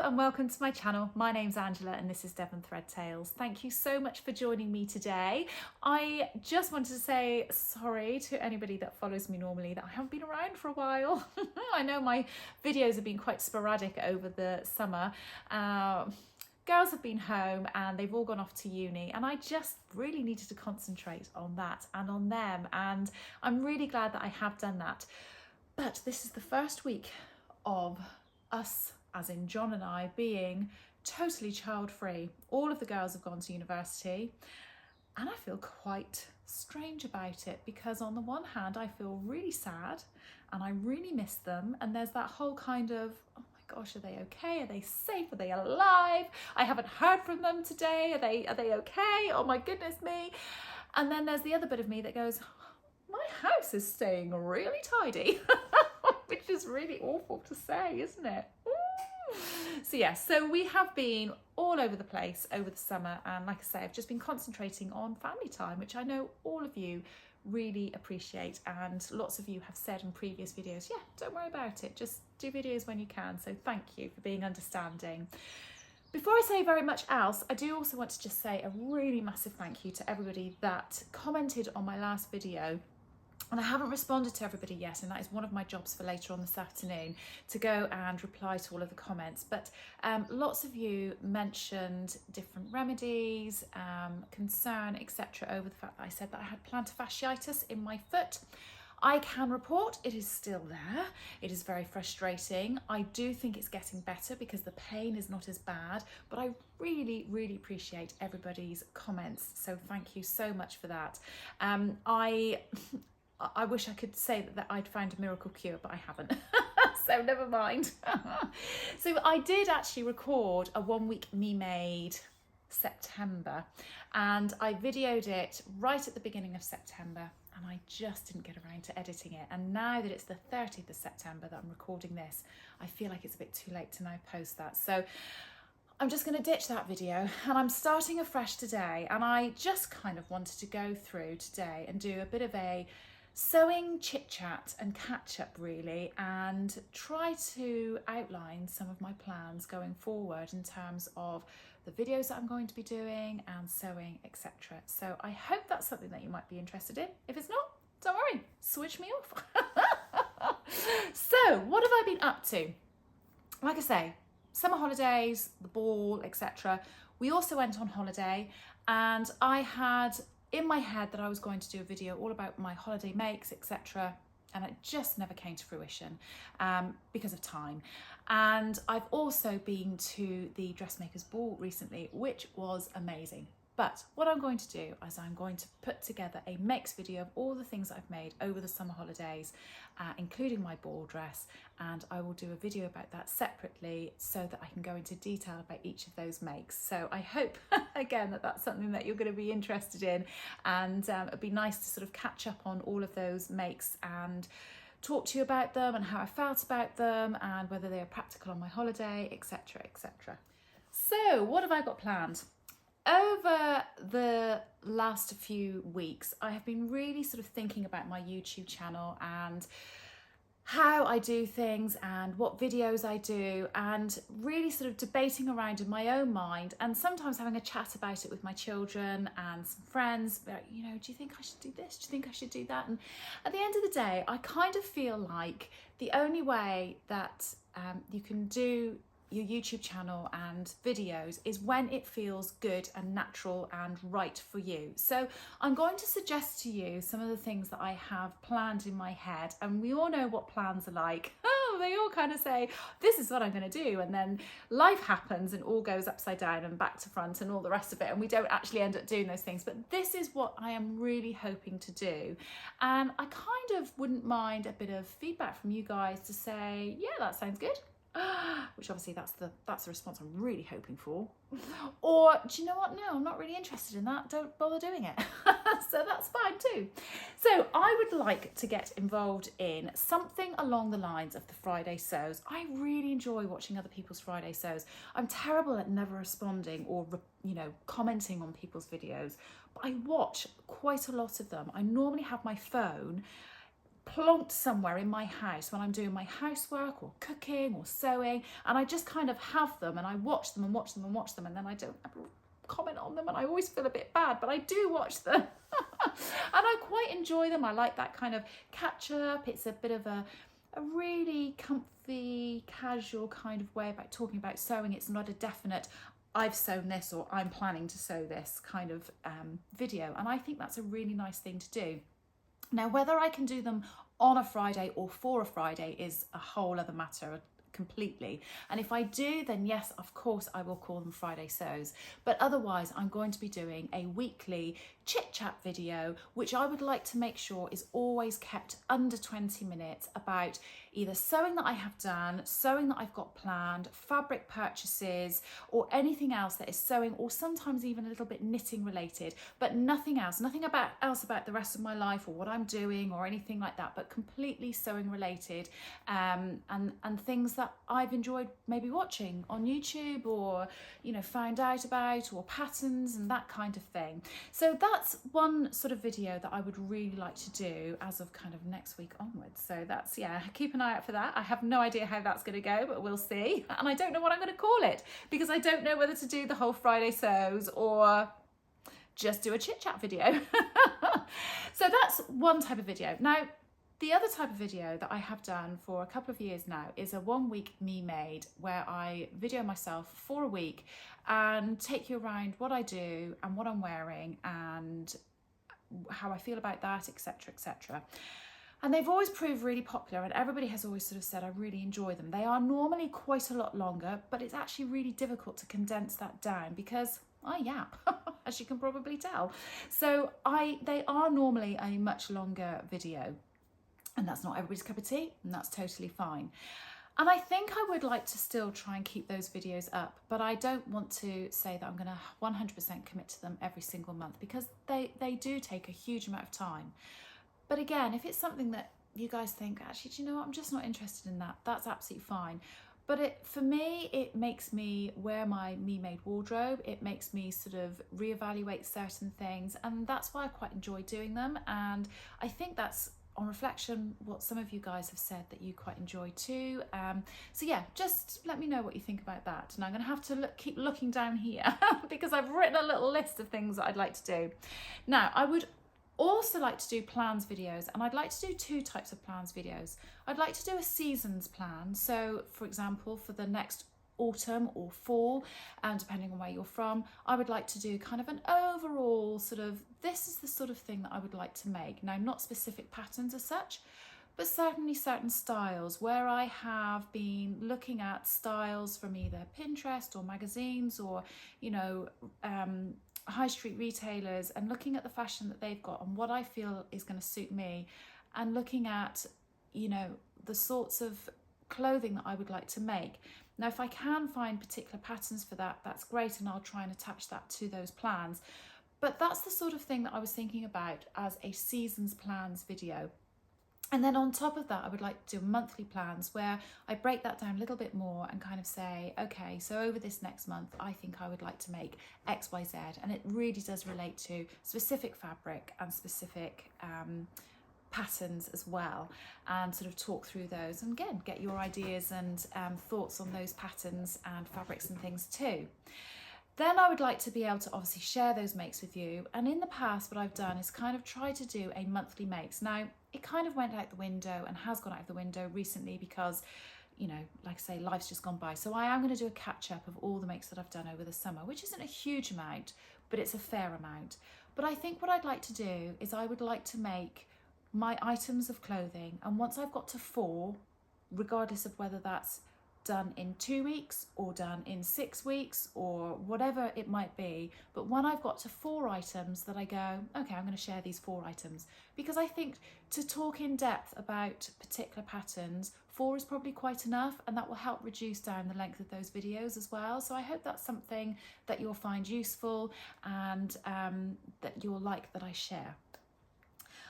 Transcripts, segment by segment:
and welcome to my channel. My name's Angela and this is Devon Thread Tales. Thank you so much for joining me today. I just wanted to say sorry to anybody that follows me normally that I haven't been around for a while. I know my videos have been quite sporadic over the summer. Girls have been home and they've all gone off to uni, and I just really needed to concentrate on that and on them, and I'm really glad that I have done that. But this is the first week of us, as in John and I, being totally child free. All of the girls have gone to university and I feel quite strange about it, because on the one hand I feel really sad and I really miss them, and there's that whole kind of, oh my gosh, are they okay? Are they safe? Are they alive? I haven't heard from them today. Are they okay? Oh my goodness me. And then there's the other bit of me that goes, my house is staying really tidy. Which is really awful to say, isn't it? So yes, so we have been all over the place over the summer, and like I say, I've just been concentrating on family time, which I know all of you really appreciate, and lots of you have said in previous videos, yeah, don't worry about it, just do videos when you can. So thank you for being understanding. Before I say very much else, I do also want to just say a really massive thank you to everybody that commented on my last video. And I haven't responded to everybody yet, and that is one of my jobs for later on this afternoon, to go and reply to all of the comments. But lots of you mentioned different remedies, concern, etc. over the fact that I said that I had plantar fasciitis in my foot. I can report it is still there. It is very frustrating. I do think it's getting better because the pain is not as bad, but I really, really appreciate everybody's comments. So thank you so much for that. I wish I could say that I'd found a miracle cure, but I haven't. So never mind. So I did actually record a 1 week me made September, and I videoed it right at the beginning of September, and I just didn't get around to editing it. And now that it's the 30th of September that I'm recording this, I feel like it's a bit too late to now post that. So I'm just going to ditch that video and I'm starting afresh today. And I just kind of wanted to go through today and do a bit of a sewing chit chat and catch up really, and try to outline some of my plans going forward in terms of the videos that I'm going to be doing and sewing, etc. So I hope that's something that you might be interested in. If it's not, don't worry, switch me off. So what have I been up to? Like I say, summer holidays, the ball, etc. We also went on holiday, and I had in my head that I was going to do a video all about my holiday makes, etc. And it just never came to fruition because of time. And I've also been to the dressmakers ball recently, which was amazing. But what I'm going to do is I'm going to put together a makes video of all the things that I've made over the summer holidays, including my ball dress, and I will do a video about that separately so that I can go into detail about each of those makes. So I hope, again, that that's something that you're going to be interested in, and it'd be nice to sort of catch up on all of those makes and talk to you about them and how I felt about them and whether they are practical on my holiday, etc, etc. So what have I got planned? Over the last few weeks, I have been really sort of thinking about my YouTube channel and how I do things and what videos I do, and really sort of debating around in my own mind, and sometimes having a chat about it with my children and some friends. You know, do you think I should do this? Do you think I should do that? And at the end of the day, I kind of feel like the only way that you can do your YouTube channel and videos is when it feels good and natural and right for you. So I'm going to suggest to you some of the things that I have planned in my head, and we all know what plans are like. Oh, they all kind of say, this is what I'm going to do, and then life happens and all goes upside down and back to front and all the rest of it, and we don't actually end up doing those things. But this is what I am really hoping to do, and I kind of wouldn't mind a bit of feedback from you guys to say, yeah, that sounds good. Which obviously that's the response I'm really hoping for. Or, do you know what? No, I'm not really interested in that. Don't bother doing it. So that's fine too. So I would like to get involved in something along the lines of the Friday sews. I really enjoy watching other people's Friday sews. I'm terrible at never responding or, you know, commenting on people's videos, but I watch quite a lot of them. I normally have my phone plonked somewhere in my house when I'm doing my housework or cooking or sewing, and I just kind of have them and I watch them and watch them and watch them, and then I don't comment on them, and I always feel a bit bad, but I do watch them. And I quite enjoy them. I like that kind of catch up. It's a bit of a really comfy, casual kind of way about talking about sewing. It's not a definite I've sewn this or I'm planning to sew this kind of video, and I think that's a really nice thing to do. Now, whether I can do them on a Friday or for a Friday is a whole other matter completely. And if I do, then yes, of course, I will call them Friday Sews. But otherwise, I'm going to be doing a weekly chit chat video, which I would like to make sure is always kept under 20 minutes, about either sewing that I have done, sewing that I've got planned, fabric purchases, or anything else that is sewing, or sometimes even a little bit knitting related, but nothing else, nothing else about the rest of my life or what I'm doing or anything like that, but completely sewing related, and things that I've enjoyed maybe watching on YouTube, or, you know, found out about, or patterns and that kind of thing. So that's one sort of video that I would really like to do as of kind of next week onwards. So that's, yeah, keep an eye out for that. I have no idea how that's going to go, but we'll see. And I don't know what I'm going to call it, because I don't know whether to do the whole Friday Sews or just do a chit chat video. So that's one type of video. Now, the other type of video that I have done for a couple of years now is a 1 week me made, where I video myself for a week and take you around what I do and what I'm wearing and how I feel about that, etc, etc. And they've always proved really popular, and everybody has always sort of said I really enjoy them. They are normally quite a lot longer, but it's actually really difficult to condense that down because I yap, as you can probably tell. So they are normally a much longer video. And that's not everybody's cup of tea, and that's totally fine. And I think I would like to still try and keep those videos up, but I don't want to say that I'm going to 100% commit to them every single month, because they do take a huge amount of time. But again, if it's something that you guys think, actually, do you know what, I'm just not interested in that, that's absolutely fine. But for me, it makes me wear my me-made wardrobe. It makes me sort of reevaluate certain things, and that's why I quite enjoy doing them. And I think that's, on reflection, what some of you guys have said that you quite enjoy too. So yeah, just let me know what you think about that. And I'm going to have to keep looking down here because I've written a little list of things that I'd like to do. Now, I would also like to do plans videos, and I'd like to do two types of plans videos. I'd like to do a seasons plan. So for example, for the next autumn or fall, and depending on where you're from, I would like to do kind of an overall sort of, this is the sort of thing that I would like to make. Now, not specific patterns as such, but certainly certain styles, where I have been looking at styles from either Pinterest or magazines or, you know, high street retailers, and looking at the fashion that they've got and what I feel is going to suit me, and looking at, you know, the sorts of clothing that I would like to make. Now, if I can find particular patterns for that, that's great, and I'll try and attach that to those plans. But that's the sort of thing that I was thinking about as a seasons plans video. And then on top of that, I would like to do monthly plans where I break that down a little bit more and kind of say, okay, so over this next month, I think I would like to make X, Y, Z. And it really does relate to specific fabric and specific patterns as well, and sort of talk through those, and again, get your ideas and thoughts on those patterns and fabrics and things too. Then I would like to be able to obviously share those makes with you. And in the past, what I've done is kind of try to do a monthly makes. Now, it kind of went out the window and has gone out the window recently because, you know, like I say, life's just gone by. So I am going to do a catch up of all the makes that I've done over the summer, which isn't a huge amount, but it's a fair amount. But I think what I'd like to do is I would like to make my items of clothing, and once I've got to 4, regardless of whether that's done in 2 weeks or done in 6 weeks or whatever it might be, but when I've got to 4 items that I go, okay, I'm going to share these 4 items, because I think to talk in depth about particular patterns, 4 is probably quite enough, and that will help reduce down the length of those videos as well. So I hope that's something that you'll find useful, and that you'll like that I share.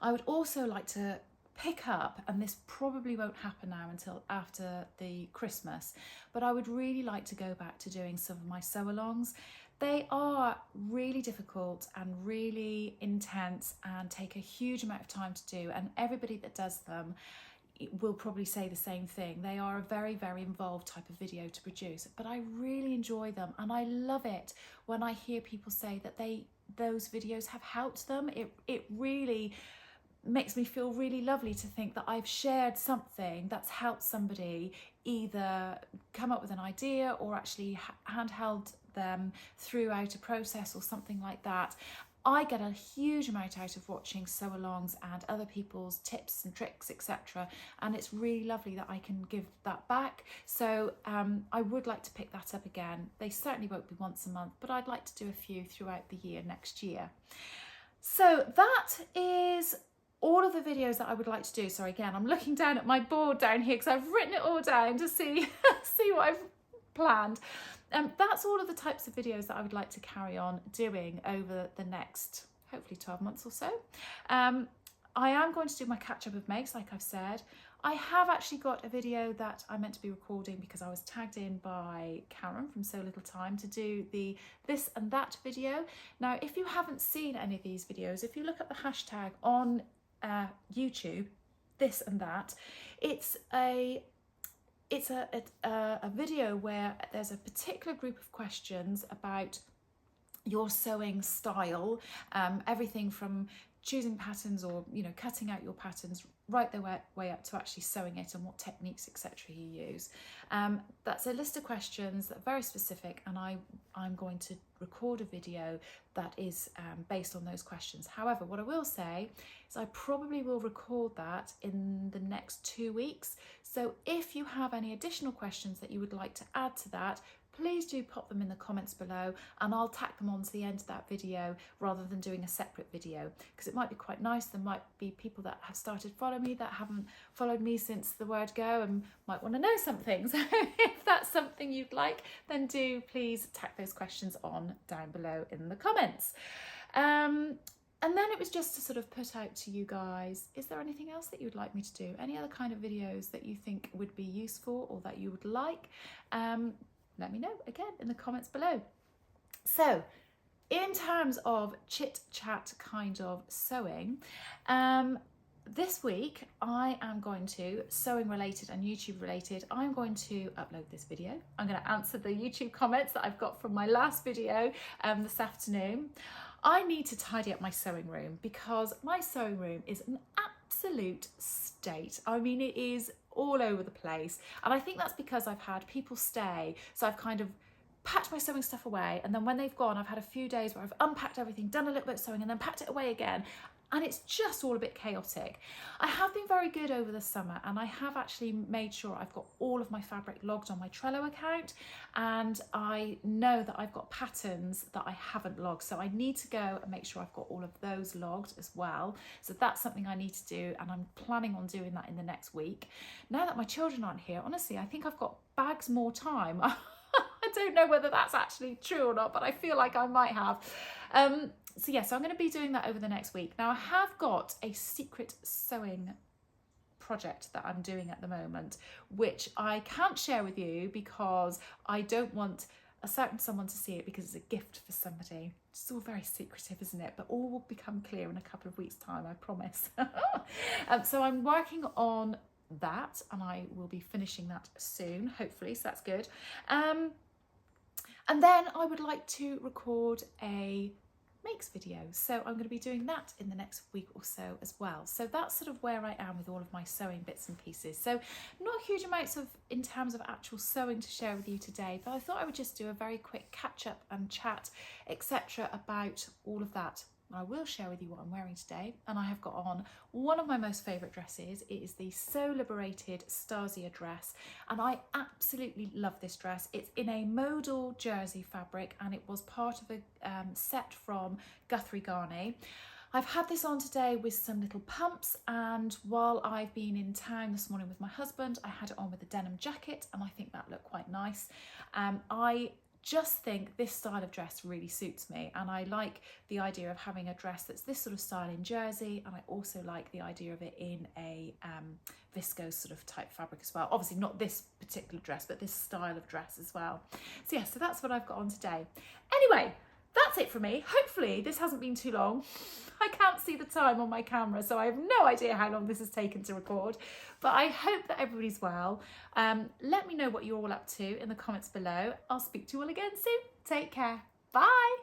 I would also like to pick up, and this probably won't happen now until after the Christmas, but I would really like to go back to doing some of my sew-alongs. They are really difficult and really intense and take a huge amount of time to do, and everybody that does them will probably say the same thing. They are a very, very involved type of video to produce, but I really enjoy them, and I love it when I hear people say that those videos have helped them. It really makes me feel really lovely to think that I've shared something that's helped somebody either come up with an idea or actually handheld them throughout a process or something like that. I get a huge amount out of watching sew-alongs and other people's tips and tricks, etc. And it's really lovely that I can give that back. So I would like to pick that up again. They certainly won't be once a month, but I'd like to do a few throughout the year next year. So that is all of the videos that I would like to do. So again, I'm looking down at my board down here because I've written it all down to see what I've planned. That's all of the types of videos that I would like to carry on doing over the next, hopefully 12 months or so. I am going to do my catch-up of makes, like I've said. I have actually got a video that I meant to be recording because I was tagged in by Karen from So Little Time to do the this and that video. Now, if you haven't seen any of these videos, if you look at the hashtag on YouTube, this and that, it's a video where there's a particular group of questions about your sewing style, everything from choosing patterns or cutting out your patterns right the way up to actually sewing it and what techniques etc. you use. That's a list of questions that are very specific, and I'm going to record a video that is based on those questions. However, what I will say is I probably will record that in the next 2 weeks. So if you have any additional questions that you would like to add to that, please do pop them in the comments below and I'll tack them on to the end of that video rather than doing a separate video, because it might be quite nice. There might be people that have started following me that haven't followed me since the word go and might want to know something. So if that's something you'd like, then do please tack those questions on down below in the comments. And then it was just to sort of put out to you guys, is there anything else that you would like me to do? Any other kind of videos that you think would be useful or that you would like? Let me know again in the comments below. So in terms of chit chat kind of sewing, this week I am going to, sewing related and YouTube related, I'm going to upload this video. I'm going to answer the YouTube comments that I've got from my last video this afternoon. I need to tidy up my sewing room because my sewing room is an absolute state. I mean, it is all over the place, and I think that's because I've had people stay, so I've kind of packed my sewing stuff away, and then when they've gone I've had a few days where I've unpacked everything, done a little bit of sewing and then packed it away again, and it's just all a bit chaotic. I have been very good over the summer, and I have actually made sure I've got all of my fabric logged on my Trello account, and I know that I've got patterns that I haven't logged, so I need to go and make sure I've got all of those logged as well. So that's something I need to do, and I'm planning on doing that in the next week. Now that my children aren't here, honestly, I think I've got bags more time. I don't know whether that's actually true or not, but I feel like I might have. So yeah, so I'm going to be doing that over the next week. Now I have got a secret sewing project that I'm doing at the moment, which I can't share with you because I don't want a certain someone to see it because it's a gift for somebody. It's all very secretive, isn't it? But all will become clear in a couple of weeks' time, I promise. So I'm working on that, and I will be finishing that soon, hopefully, so that's good. And then I would like to record a makes video, so I'm going to be doing that in the next week or so as well. So that's sort of where I am with all of my sewing bits and pieces. So not huge amounts of in terms of actual sewing to share with you today, but I thought I would just do a very quick catch up and chat etc. about all of that. I will share with you what I'm wearing today, and I have got on one of my most favourite dresses. It is the Sew Liberated Stasia Dress, and I absolutely love this dress. It's in a Modal Jersey fabric, and it was part of a set from Guthrie Ghani. I've had this on today with some little pumps, and while I've been in town this morning with my husband, I had it on with a denim jacket, and I think that looked quite nice. I just think this style of dress really suits me, and I like the idea of having a dress that's this sort of style in jersey, and I also like the idea of it in a viscose sort of type fabric as well. Obviously not this particular dress, but this style of dress as well. So yeah, so that's what I've got on today. Anyway, that's it for me. Hopefully this hasn't been too long. I can't see the time on my camera, so I have no idea how long this has taken to record, but I hope that everybody's well. Let me know what you're all up to in the comments below. I'll speak to you all again soon. Take care. Bye.